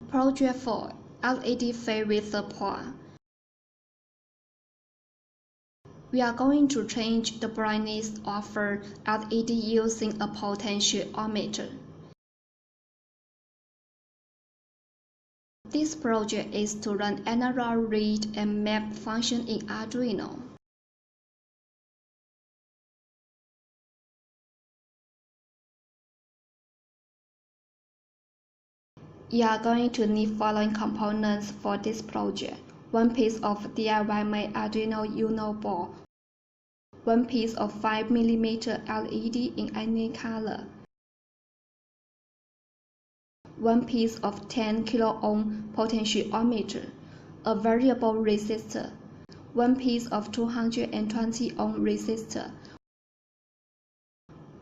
Project 4 LED phase with support. We are going to change the brightness of a LED using a potentiometer. This project is to run analog read and map function in Arduino. You are going to need following components for this project: one piece of DIY-made Arduino Uno board, one piece of 5mm LED in any color, one piece of 10 kΩ potentiometer, a variable resistor, one piece of 220 ohm resistor,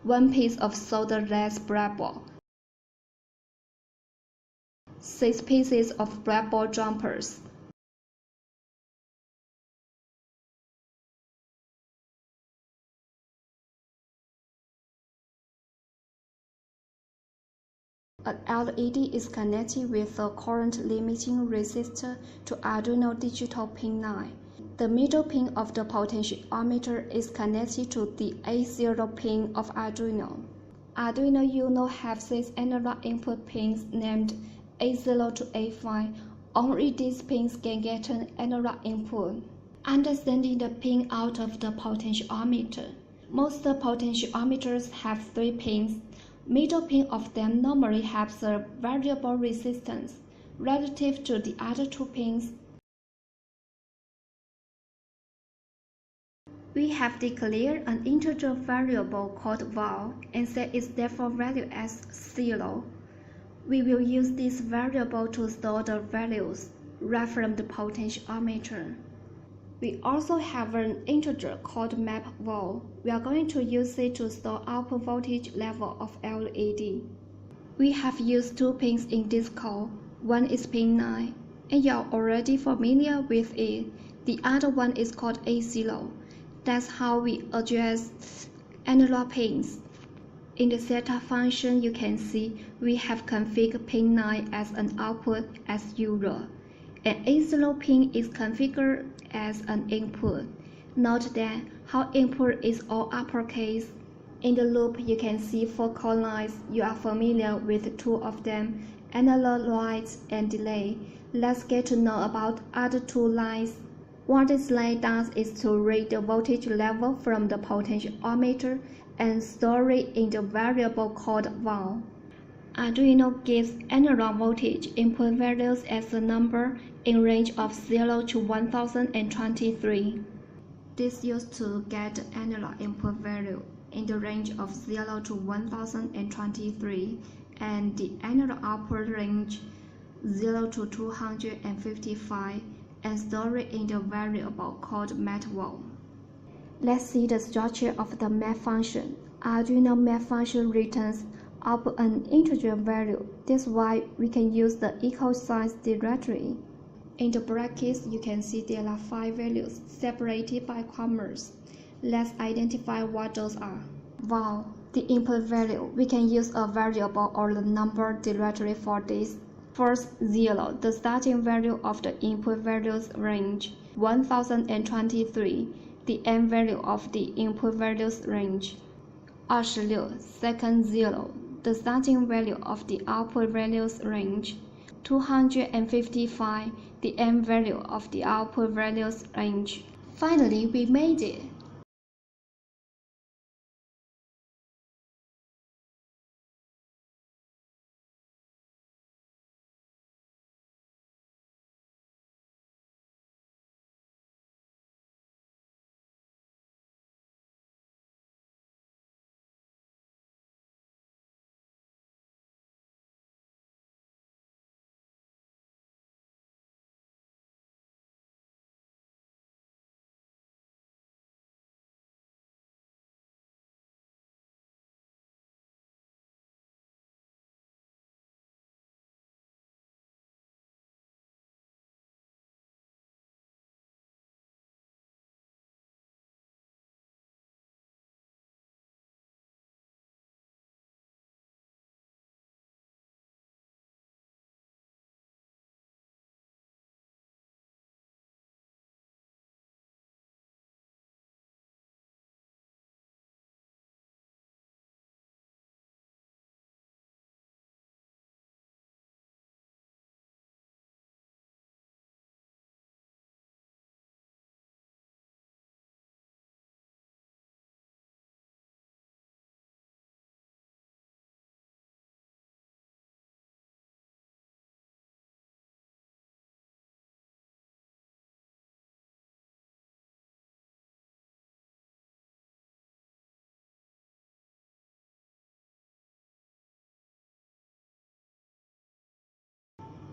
one piece of solderless breadboard, 6 pieces of breadboard jumpers, an LED is connected with a current limiting resistor to Arduino digital pin 9. The middle pin of the potentiometer is connected to the A0 pin of Arduino. Arduino Uno has 6 analog input pins named A0 to A5. Only these pins can get an analog input. Understanding the pin out of the potentiometer. Most potentiometers have 3 pins. Middle pin of them normally has a variable resistance relative to the other 2 pins. We have declared an integer variable called val and set its default value as 0. We will use this variable to store the values right from the potentiometer. We also have an integer called map val. We are going to use it to store output voltage level of LED. We have used 2 pins in this code. One is pin 9, and you are already familiar with it. The other one is called A0. That's how we address analog pins. In the setup function, you can see we have configured pin 9 as an output as usual. An A0 pin is configured as an input. Note that how input is all uppercase. In the loop, you can see 4 code lines. You are familiar with 2 of them, analog lights and delay. Let's get to know about other 2 lines. What this line does is to read the voltage level from the potentiometer and store it in the variable called val. Arduino gives analog voltage input values as a number in range of 0 to 1023. This used to get the analog input value in the range of 0 to 1023 and the analog output range 0 to 255 and store it in the variable called map_val. Let's see the structure of the map function. Arduino map function returns output an integer value. That's why we can use the equal signs directory. In the brackets, you can see there are 5 values separated by commas. Let's identify what those are. Val, the input value. We can use a variable or the number directory for this. First, 0, the starting value of the input values range. 1023, the end value of the input values range. 26, second 0, the starting value of the output values range. 255, the end value of the output values range. Finally, we made it!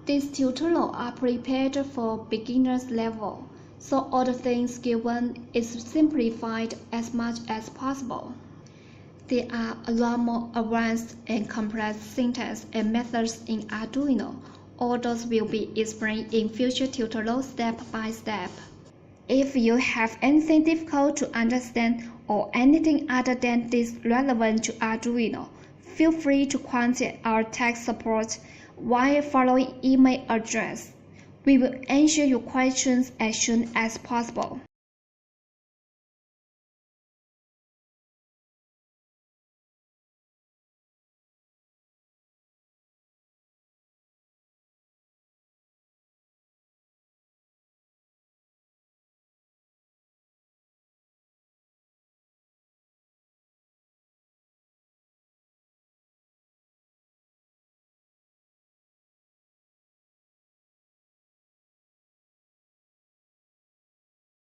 These tutorials are prepared for beginners level, so all the things given is simplified as much as possible. There are a lot more advanced and complex syntax and methods in Arduino. All those will be explained in future tutorials step by step. If you have anything difficult to understand or anything other than this relevant to Arduino, feel free to contact our tech support via following email address. We will answer your questions as soon as possible.